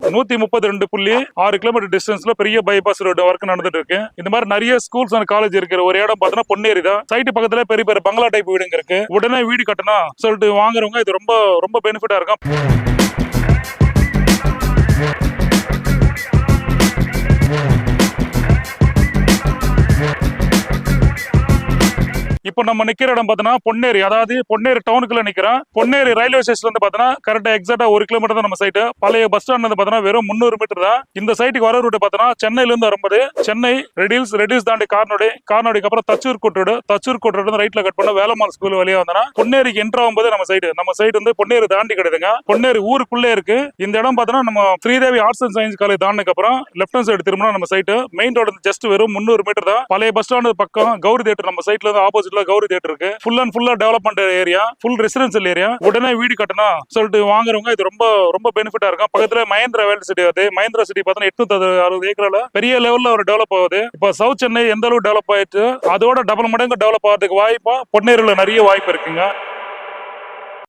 132.6 kilometre டிஸ்டன்ஸ்ல பெரிய bypass road work நடந்துட்டு இருக்கு. இந்த மாதிரி நிறைய ஸ்கூல்ஸ் அண்ட் காலேஜ் இருக்கிற ஒரு இடம் பார்த்தீங்கன்னா பொன்னேரி தான். சைட் பக்கத்துல பெரிய பெரிய பங்களா டைப் வீடுங்க இருக்கு. உடனே வீடு கட்டணும் சொல்லிட்டு வாங்குறவங்க இது ரொம்ப ரொம்ப பெனிஃபிட்டா இருக்கும். இப்போ நம்ம நிக்கிற இடம் பார்த்தோன்னா பொன்னேரி, அதாவது பொன்னேரி டவுனுக்குள்ள நிக்கிறோம். பொன்னேரி ரயில்வே ஸ்டேஷன் வந்து பார்த்தோன்னா கரெக்டா எக்ஸாக்டா 1 கிலோமீட்டர் தான் நம்ம சைட். பழைய பஸ் ஸ்டாண்ட் வந்து பார்த்தோன்னா வெறும் 300 மீட்டர் தான். இந்த சைட்டுக்கு வர ரூட் பார்த்தோன்னா சென்னையில இருந்து வரும்போது சென்னை ரெடில்ஸ் தாண்டி கார்னோடிக்கு அப்புறம் தச்சூர் கோட்டோடு ரைட்ல கட் பண்ண வேலம்மாள் ஸ்கூல் வழியா வந்தோம்னா பொன்னேரிக்கு என்ட்ரு ஆகும்போது நம்ம சைட் வந்து பொன்னேரி தாண்டி கிடையாதுங்க. பொன்னேரி ஊருக்குள்ளே இருக்கு. இந்த இடம் பார்த்தோன்னா நம்ம Sridevi arts and science college தாண்டினதுக்கு அப்புறம் லெஃப்ட் ஹேண்ட் சைடு திரும்பினா நம்ம சைட். மெயின் ரோடு ஜஸ்ட் வெறும் 300 மீட்டர் தான். பழைய பஸ் ஸ்டாண்ட் பக்கம் கௌரி தியேட்டர் நம்ம சைட்ல இருந்து ஆப்போசிட்ல கௌரி தியேட்டர் இருக்கு. ஃபுல் அண்ட் ஃபுல்லா development area, full residential area. உடனே வீடு கட்டணும் சொல்லிட்டு வாங்குறவங்க இது ரொம்ப ரொம்ப பெனிஃபிட்டா இருக்கும். பக்கத்துல மஹேந்திரா வேர்ல்ட் சிட்டி வருது. மஹேந்திரா சிட்டி பார்த்தா 860 ஏக்கர்ல பெரிய லெவல்ல ஒரு டெவலப் ஆகுது. இப்ப சவுத் சென்னை எந்த அளவுக்கு டெவலப் ஆயிடுச்சு அதோட டபுள் மடங்கு டெவலப் ஆகிறதுக்கு வாய்ப்பா பொன்னேரியில நிறைய வாய்ப்பு இருக்குங்க.